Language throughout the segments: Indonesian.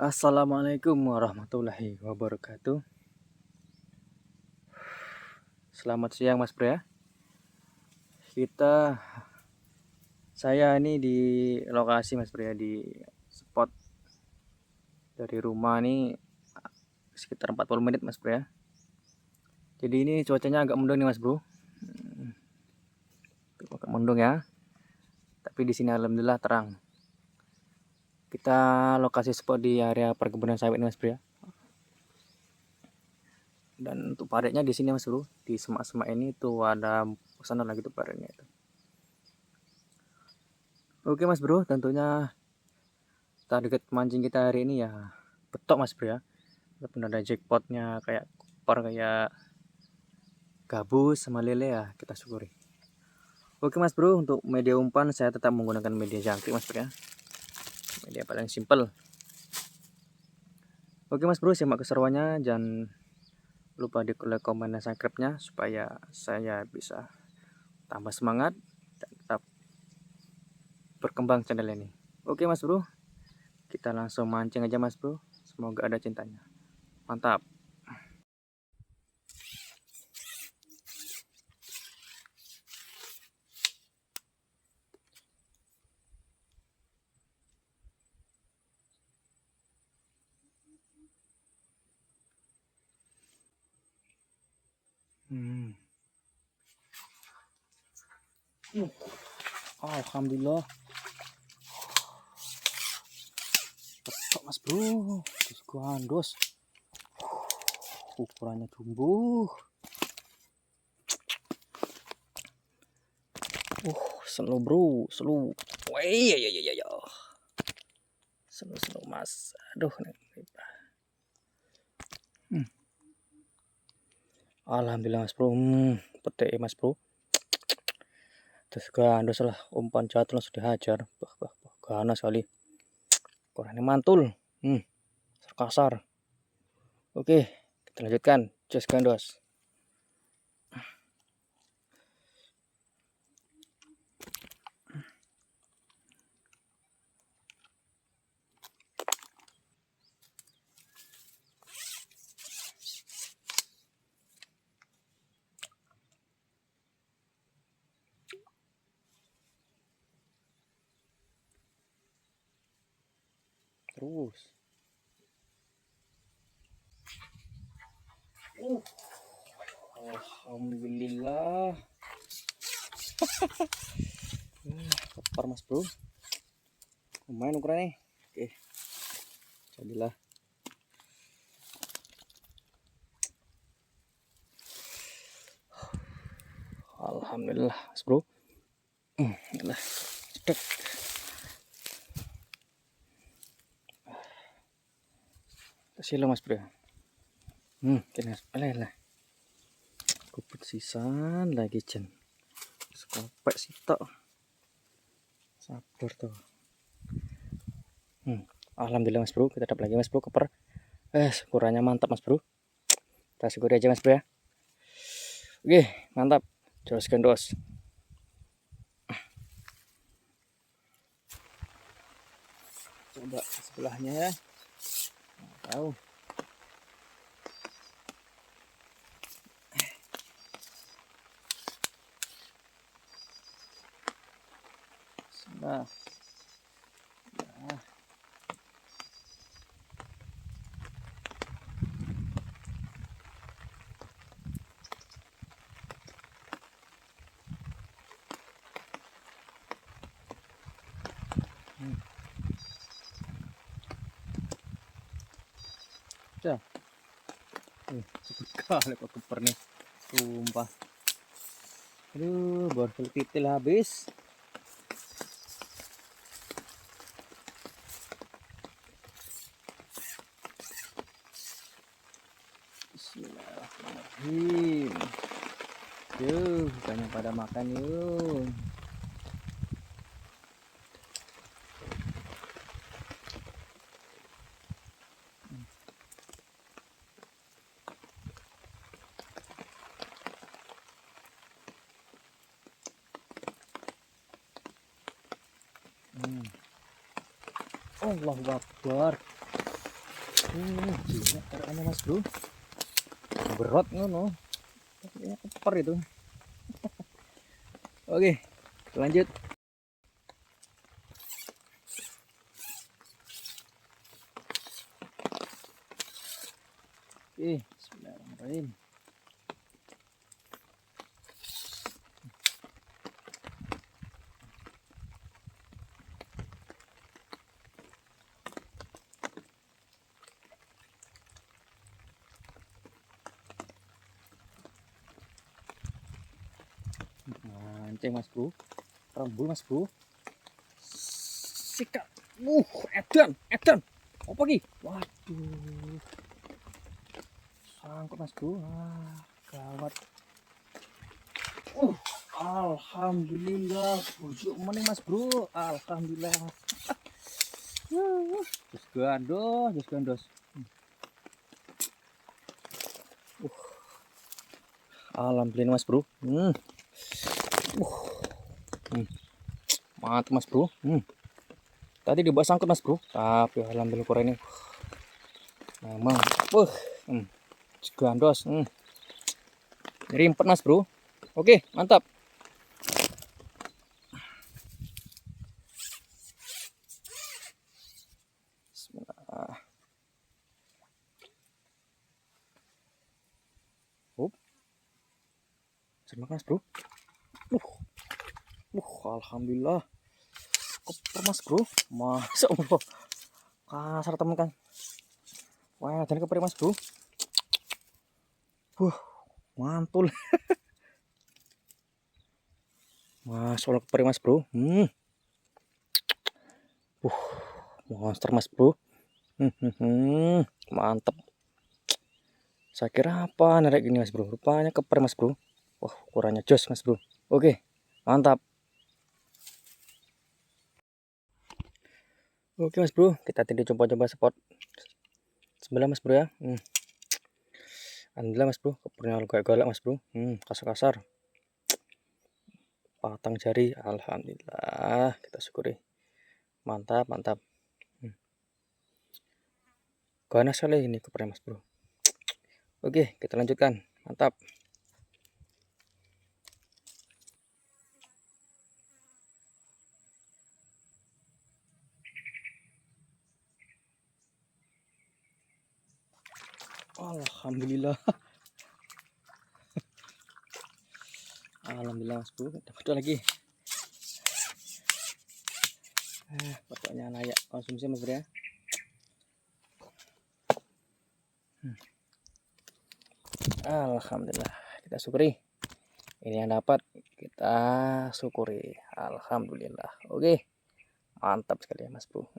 Assalamualaikum warahmatullahi wabarakatuh. Selamat siang Mas Bro ya. Saya ini di lokasi Mas Bro ya, di spot dari rumah ini sekitar 40 menit Mas Bro ya. Jadi ini cuacanya agak mendung nih Mas Bro. Agak mendung ya. Tapi di sini alhamdulillah terang. Kita lokasi spot di area perkebunan sawit nih Mas Bro ya. Dan untuk paretnya di sini Mas Bro, di semak-semak ini tuh ada sana lagi tuh paretnya itu. Oke Mas Bro, tentunya target mancing kita hari ini ya betok Mas Bro ya. Walaupun ada jackpotnya kayak kupar, kayak gabus sama lele ya, kita syukuri. Oke Mas Bro, untuk media umpan saya tetap menggunakan media jangkrik Mas Bro ya, media paling simple. Oke Mas Bro, simak keseruannya, jangan lupa di like, komen, dan subscribe-nya supaya saya bisa tambah semangat dan tetap berkembang channel ini. Oke Mas Bro, kita langsung mancing aja Mas Bro, semoga ada cintanya. Mantap. Alhamdulillah betok Mas Bro, gandos, ukurannya jumbo. Slow bro, slow. Wah, iya. Slow Mas. Aduh, Alhamdulillah Mas Bro. Petik Mas Bro. Terus gandos lah, umpan jatuh langsung dihajar. Bah, ganas sekali. Ukurannya mantul. Kasar. Oke, kita lanjutkan. Just gandos. Terus. Alhamdulillah. Kepar Mas Bro. Lumayan ukurannya. Oke. Jadilah. Alhamdulillah Mas Bro. Nah, cedek. Silo Mas Bro. Kena lah. Kuput sisan lagi jen. Sekopek sih tok. Sabar tuh. Alhamdulillah Mas Bro, kita dapat lagi Mas Bro koper. Ukurannya mantap Mas Bro. Kita syukuri aja Mas Bro ya. Oke, mantap. Terus gandos. Coba sebelahnya ya. Tahu. Nah. Ya. Sekali kok keper nih. Sumpah. Aduh, baru titil habis. Bismillahirrahmanirrahim. Yuh, bukannya pada makan yuk. Allahu Akbar. Gila caranya mas bro, berat ngono, ya keper itu. Oke, lanjut. Oke, bismillahirrahmanirrahim. Mancing mas bro, rembul mas bro, sikat. Edan apa ki, waduh, sangkut mas bro. Gawat. Alhamdulillah, bujuk meneh mas bro, alhamdulillah. Jos gandos. Alhamdulillah mas bro. Mantap mas bro. Tadi dibawa sangkut mas bro, tapi alhamdulillah kore ini memang gandos. Rimpet mas bro. Oke, mantap. Bismillah. Terima kasih bro. Alhamdulillah. Koper mas bro, masa Allah kasar temen kan. Wah, dan keper mas bro. Mantul. Mas Allah keper mas bro. Monster mas bro. Mantap. Saya kira apa narik gini mas bro, rupanya keper mas bro. Wah, ukurannya jos mas bro. Oke, mantap. Oke mas bro, kita tidak coba-coba spot sebelah mas bro ya. Alhamdulillah mas bro, kepernya agak galak mas bro. Kasar-kasar. Patang jari, alhamdulillah, kita syukuri. Mantap. Ganas sekali ini kepernya mas bro. Oke, kita lanjutkan. Mantap. Alhamdulillah. Alhamdulillah mas bro, dapat lagi. Pokoknya layak konsumsi mas bro ya. Alhamdulillah, kita syukuri. Ini yang dapat kita syukuri. Alhamdulillah. Oke, mantap sekali ya mas bro.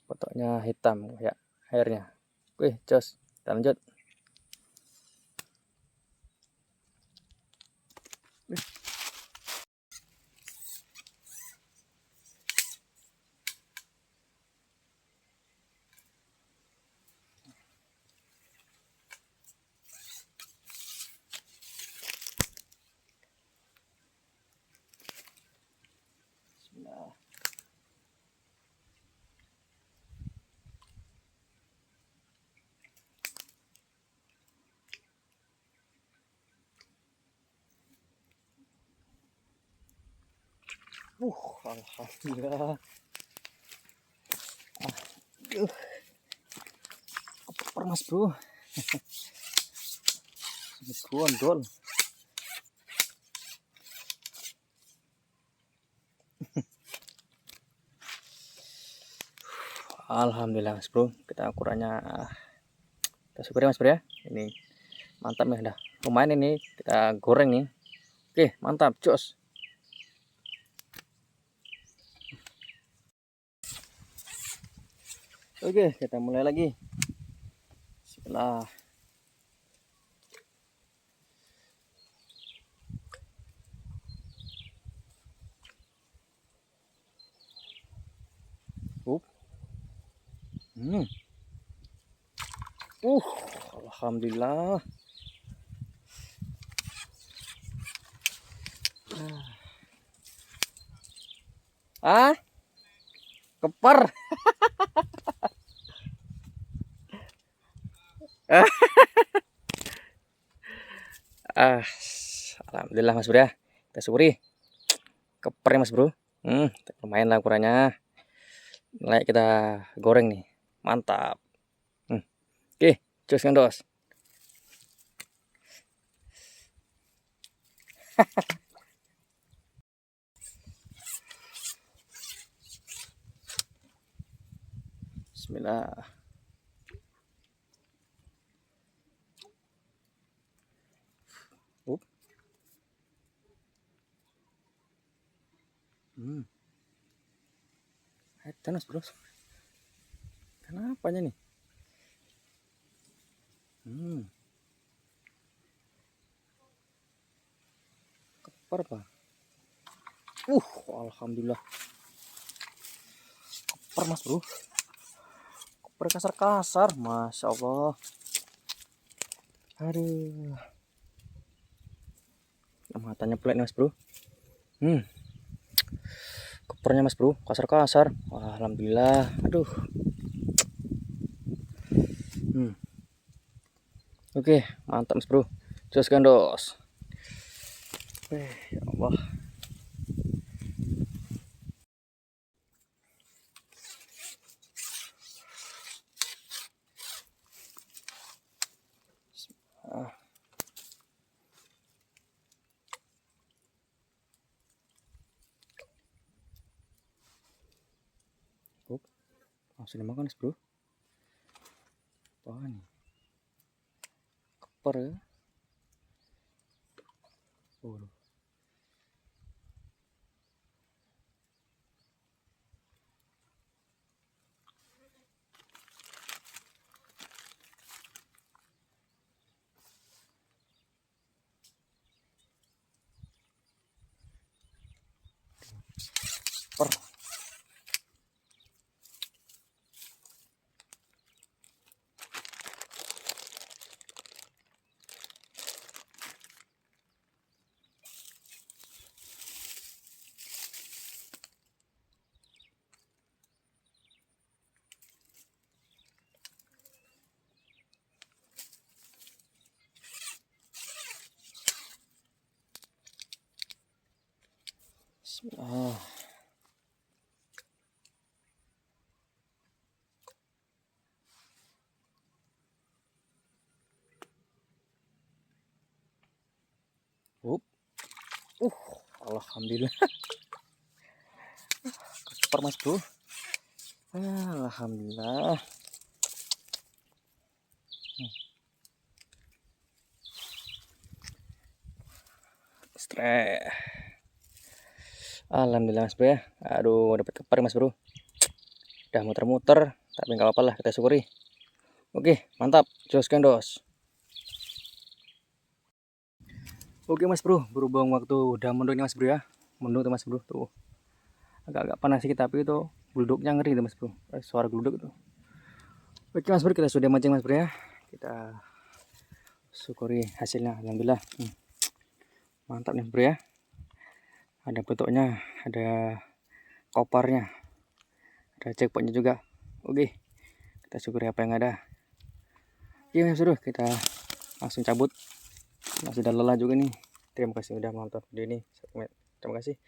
Potoknya hitam ya airnya. Oke, jos, kita lanjut. Bismillah. Alhamdulillah. Keper mas bro. Gondol. Alhamdulillah mas bro, kita ukurannya kita syukuri mas bro ya. Ini mantap ya, dah lumayan ini kita goreng nih. Oke, mantap, jos. Oke, kita mulai lagi. Bismillah. Alhamdulillah. Keper. Ah, alhamdulillah Mas Bro ya. Kita syukuri. Keper ya Mas Bro. Lumayan lah ukurannya. Layak kita goreng nih. Mantap. Oke, cus gandos. Bismillah. Edan Mas Bro. Kenapanya nih? Keper apa? Alhamdulillah. Keper Mas Bro. Keper kasar-kasar, Masya Allah. Aduh. Matanya pelik nih Mas Bro. Kepernya Mas Bro, kasar-kasar. Wah, alhamdulillah. Aduh. Oke, mantap Mas Bro. Jos gandos. Ya Allah. Langsung dimakan Mas Bro. Wah nih. Keper ya. Keper. Bismillah. Alhamdulillah. Keper Mas Bro. Alhamdulillah. Stres. Alhamdulillah Mas Bro ya. Aduh, dapat keper Mas Bro. Udah muter-muter, tapi nggak apa-apa lah, kita syukuri. Oke, mantap. Jos gandos. Oke Mas Bro, berhubung waktu udah mendung nih Mas Bro ya. Mendung tuh Mas Bro tuh. Agak-agak panas sedikit tapi itu gluduknya ngeri tuh Mas Bro. Suara gluduk tuh. Oke Mas Bro, kita sudah mancing Mas Bro ya. Kita syukuri hasilnya, alhamdulillah. Mantap nih Bro ya. Ada bentuknya, ada koparnya, ada jackpotnya juga. Oke, kita syukuri apa yang ada. Oke Mas Bro, kita langsung cabut. Masih udah lelah juga nih. Terima kasih udah menonton video ini. Terima kasih.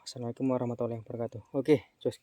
Wassalamualaikum warahmatullahi wabarakatuh. Oke, jos.